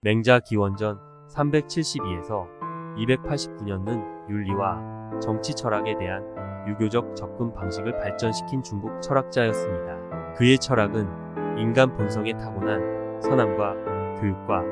맹자 기원전 372에서 289년은 윤리와 정치 철학에 대한 유교적 접근 방식을 발전시킨 중국 철학자였습니다. 그의 철학은 인간 본성에 타고난 선함과 교육과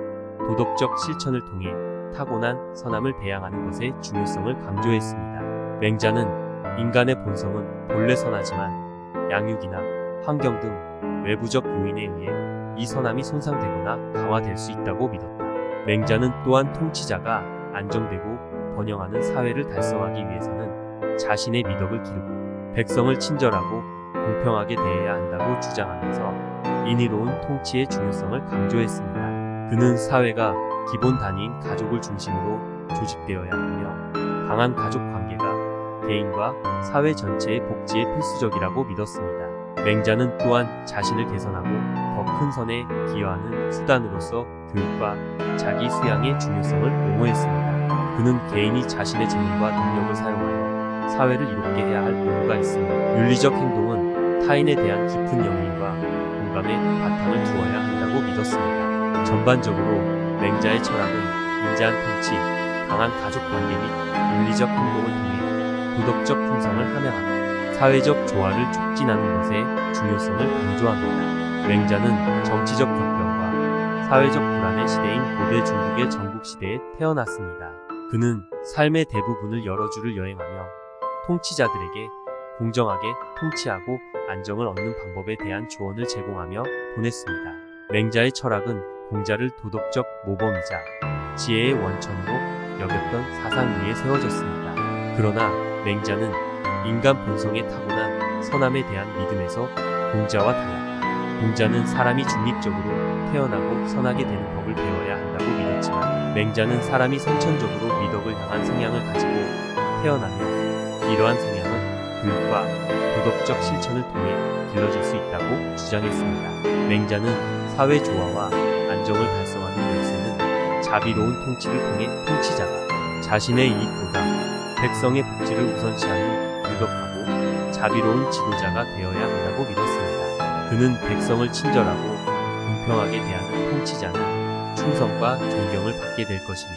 도덕적 실천을 통해 타고난 선함을 배양하는 것의 중요성을 강조했습니다. 맹자는 인간의 본성은 본래 선하지만 양육이나 환경 등 외부적 요인에 의해 이 선함이 손상되거나 강화될 수 있다고 믿었다. 맹자는 또한 통치자가 안정되고 번영하는 사회를 달성하기 위해서는 자신의 미덕을 기르고 백성을 친절하고 공평하게 대해야 한다고 주장하면서 인의로운 통치의 중요성을 강조했습니다. 그는 사회가 기본 단위인 가족을 중심으로 조직되어야 하며 강한 가족 관계가 개인과 사회 전체의 복지에 필수적이라고 믿었습니다. 맹자는 또한 자신을 개선하고 더 큰 선에 기여하는 수단으로서 교육과 자기 수양의 중요성을 옹호했습니다. 그는 개인이 자신의 재능과 능력을 사용하여 사회를 이롭게 해야 할 의무가 있으며 윤리적 행동은 타인에 대한 깊은 영리와 공감의 바탕을 두어야 한다고 믿었습니다. 전반적으로 맹자의 철학은 인자한 통치, 강한 가족 관계 및 윤리적 행동을 통해 도덕적 품성을 함양하고 사회적 조화를 촉진하는 것의 중요성을 강조합니다. 맹자는 정치적 격변과 사회적 불안의 시대인 고대 중국의 전국시대에 태어났습니다. 그는 삶의 대부분을 여러 주를 여행하며 통치자들에게 공정하게 통치하고 안정을 얻는 방법에 대한 조언을 제공하며 보냈습니다. 맹자의 철학은 공자를 도덕적 모범이자 지혜의 원천으로 여겼던 사상 위에 세워졌습니다. 그러나 맹자는 인간 본성에 타고난 선함에 대한 믿음에서 공자와 달랐다. 공자는 사람이 중립적으로 태어나고 선하게 되는 법을 배워야 한다고 믿었지만 맹자는 사람이 선천적으로 미덕을 향한 성향을 가지고 태어나며 이러한 성향은 교육과 도덕적 실천을 통해 길러질 수 있다고 주장했습니다. 맹자는 사회 조화와 안정을 달성하는 열쇠는 자비로운 통치를 통해 통치자가 자신의 이익보다 백성의 복지를 우선시하는 유덕하고 자비로운 지도자가 되어야 한다고 믿었습니다. 그는 백성을 친절하고 공평하게 대하는 통치자는 충성과 존경을 받게 될 것이며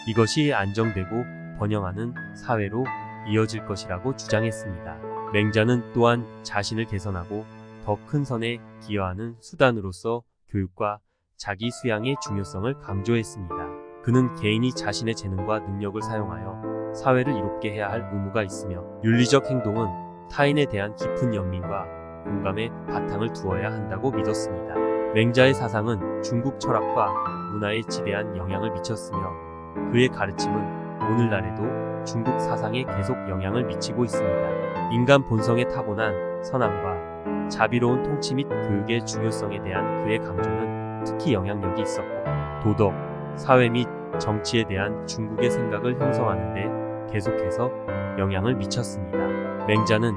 이것이 안정되고 번영하는 사회로 이어질 것이라고 주장했습니다. 맹자는 또한 자신을 개선하고 더 큰 선에 기여하는 수단으로서 교육과 자기 수양의 중요성을 강조했습니다. 그는 개인이 자신의 재능과 능력을 사용하여 사회를 이롭게 해야 할 의무가 있으며 윤리적 행동은 타인에 대한 깊은 연민과 공감의 바탕을 두어야 한다고 믿었습니다. 맹자의 사상은 중국 철학과 문화에 지대한 영향을 미쳤으며 그의 가르침은 오늘날에도 중국 사상에 계속 영향을 미치고 있습니다. 인간 본성에 타고난 선함과 자비로운 통치 및 교육의 중요성에 대한 그의 강조는 특히 영향력이 있었고 도덕, 사회 및 정치에 대한 중국의 생각을 형성하는 데 계속해서 영향을 미쳤습니다. 맹자는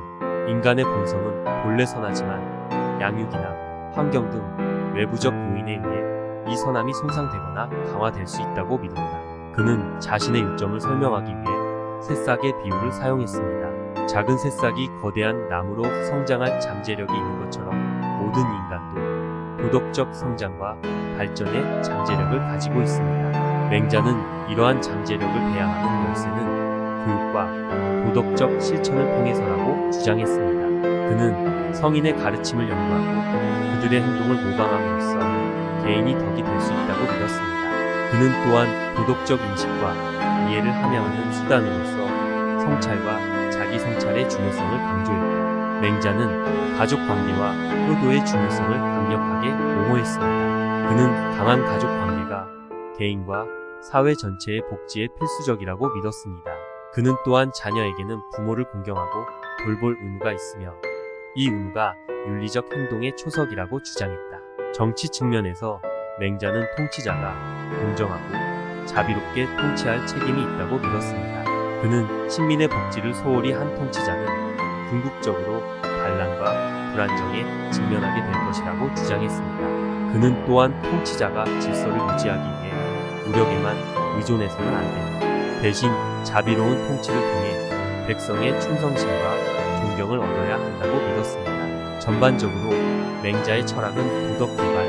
인간의 본성은 본래 선하지만 양육이나 환경 등 외부적 요인에 의해 이 선함이 손상되거나 강화될 수 있다고 믿었다. 그는 자신의 요점을 설명하기 위해 새싹의 비유를 사용했습니다. 작은 새싹이 거대한 나무로 성장할 잠재력이 있는 것처럼 모든 인간도 도덕적 성장과 발전의 잠재력을 가지고 있습니다. 맹자는 이러한 잠재력을 배양하는 열쇠는 교육과 도덕적 실천을 통해서라고 주장했습니다. 그는 성인의 가르침을 연구하고 그들의 행동을 모방함으로써 개인이 덕이 될 수 있다고 믿었습니다. 그는 또한 도덕적 인식과 이해를 함양하는 수단으로서 성찰과 자기 성찰의 중요성을 강조했고 맹자는 가족 관계와 효도의 중요성을 강력하게 옹호했습니다. 그는 강한 가족 관계가 개인과 사회 전체의 복지에 필수적이라고 믿었습니다. 그는 또한 자녀에게는 부모를 공경하고 돌볼 의무가 있으며 이 의무가 윤리적 행동의 초석이라고 주장했다. 정치 측면에서 맹자는 통치자가 공정하고 자비롭게 통치할 책임이 있다고 믿었습니다. 그는 시민의 복지를 소홀히 한 통치자는 궁극적으로 반란과 불안정에 직면하게 될 것이라고 주장했습니다. 그는 또한 통치자가 질서를 유지하기 위해武力에만 의존해서는 안 된다. 대신 자비로운 통치를 통해 백성의 충성심과 존경을 얻어야 한다고 믿었습니다. 전반적으로 맹자의 철학은 도덕 개발,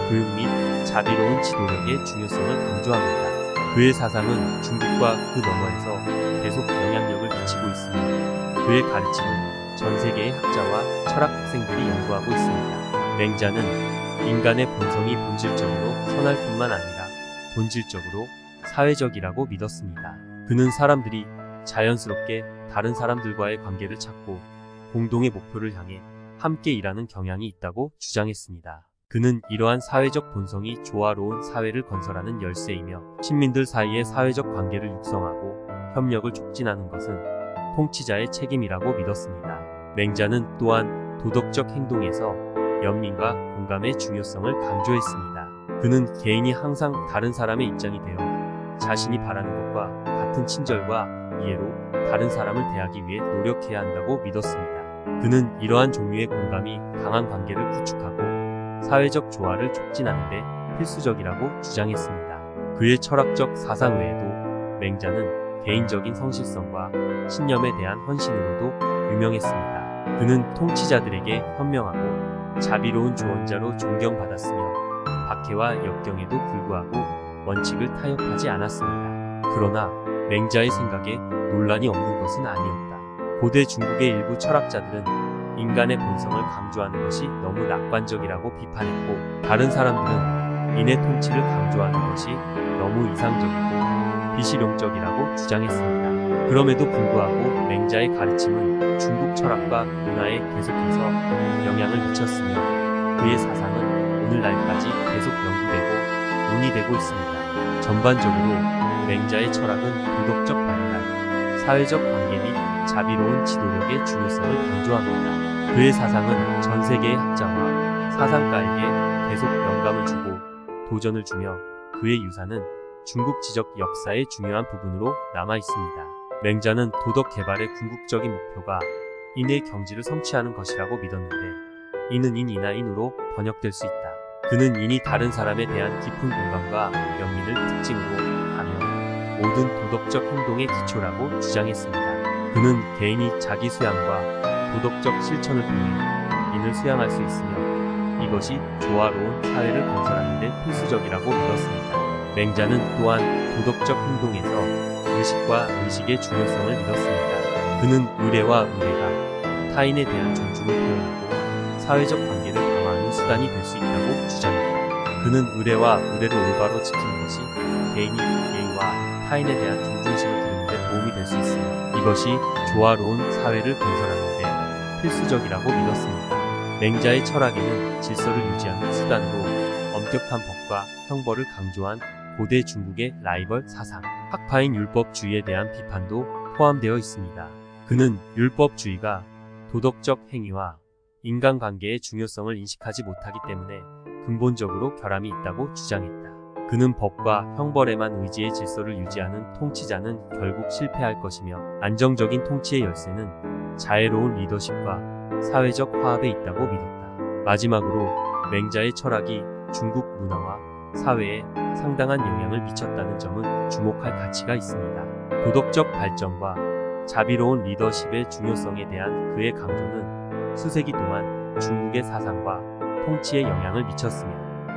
교육 및 자비로운 지도력의 중요성을 강조합니다. 그의 사상은 중국과 그 너머에서 계속 영향력을 미치고 있으며 그의 가르침은 전 세계의 학자와 철학 학생들이 연구하고 있습니다. 맹자는 인간의 본성이 본질적으로 선할 뿐만 아니라 본질적으로 사회적이라고 믿었습니다. 그는 사람들이 자연스럽게 다른 사람들과의 관계를 찾고 공동의 목표를 향해 함께 일하는 경향이 있다고 주장했습니다. 그는 이러한 사회적 본성이 조화로운 사회를 건설하는 열쇠이며 시민들 사이의 사회적 관계를 육성하고 협력을 촉진하는 것은 통치자의 책임이라고 믿었습니다. 맹자는 또한 도덕적 행동에서 연민과 공감의 중요성을 강조했습니다. 그는 개인이 항상 다른 사람의 입장이 되어 자신이 바라는 것과 같은 친절과 이해로 다른 사람을 대하기 위해 노력해야 한다고 믿었습니다. 그는 이러한 종류의 공감이 강한 관계를 구축하고 사회적 조화를 촉진하는 데 필수적이라고 주장했습니다. 그의 철학적 사상 외에도 맹자는 개인적인 성실성과 신념에 대한 헌신으로도 유명했습니다. 그는 통치자들에게 현명하고 자비로운 조언자로 존경받았으며 박해와 역경에도 불구하고 원칙을 타협하지 않았습니다. 그러나 맹자의 생각에 논란이 없는 것은 아니었다. 고대 중국의 일부 철학자들은 인간의 본성을 강조하는 것이 너무 낙관적이라고 비판했고, 다른 사람들은 인의 통치를 강조하는 것이 너무 이상적이고 비실용적이라고 주장했습니다. 그럼에도 불구하고 맹자의 가르침은 중국 철학과 문화에 계속해서 영향을 미쳤으며 그의 사상은 오늘날까지 계속 연구되고 논의되고 있습니다. 전반적으로 맹자의 철학은 도덕적 발달, 사회적 관계 및 자비로운 지도력의 중요성을 강조합니다. 그의 사상은 전 세계의 학자와 사상가에게 계속 영감을 주고 도전을 주며 그의 유산은 중국 지적 역사의 중요한 부분으로 남아 있습니다. 맹자는 도덕 개발의 궁극적인 목표가 인의 경지를 성취하는 것이라고 믿었는데, 인은 인이나 인으로 번역될 수 있다. 그는 인이 다른 사람에 대한 깊은 공감과 연민을 특징으로 하며 모든 도덕적 행동의 기초라고 주장했습니다. 그는 개인이 자기 수양과 도덕적 실천을 통해 인을 수양할 수 있으며 이것이 조화로운 사회를 건설하는 데 필수적이라고 믿었습니다. 맹자는 또한 도덕적 행동에서 의식과 의식의 중요성을 믿었습니다. 그는 의례와 의례가 타인에 대한 존중을 표현하고 사회적 관계를 강화하는 수단이 될 수 있다고 주장했다. 그는 의례와 의례를 올바로 지키는 것이 개인이 예의와 타인에 대한 존중심을 기르는 데 도움이 될 수 있으며 이것이 조화로운 사회를 건설하는 데 필수적이라고 믿었습니다. 맹자의 철학에는 질서를 유지하는 수단으로 엄격한 법과 형벌을 강조한 고대 중국의 라이벌 사상, 학파인 율법주의에 대한 비판도 포함되어 있습니다. 그는 율법주의가 도덕적 행위와 인간관계의 중요성을 인식하지 못하기 때문에 근본적으로 결함이 있다고 주장했다. 그는 법과 형벌에만 의지해 질서를 유지하는 통치자는 결국 실패할 것이며 안정적인 통치의 열쇠는 자애로운 리더십과 사회적 화합에 있다고 믿었다. 마지막으로 맹자의 철학이 중국 문화와 사회에 상당한 영향을 미쳤다는 점은 주목할 가치가 있습니다. 도덕적 발전과 자비로운 리더십의 중요성에 대한 그의 강조는 수세기 동안 중국의 사상과 통치에 영향을 미쳤으며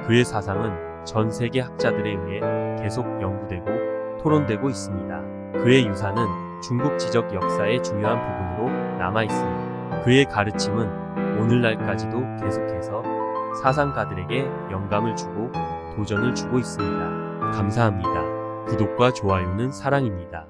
그의 사상은 전 세계 학자들에 의해 계속 연구되고 토론되고 있습니다. 그의 유산은 중국 지적 역사의 중요한 부분으로 남아 있으며 그의 가르침은 오늘날까지도 계속해서 사상가들에게 영감을 주고 도전을 주고 있습니다. 감사합니다. 구독과 좋아요는 사랑입니다.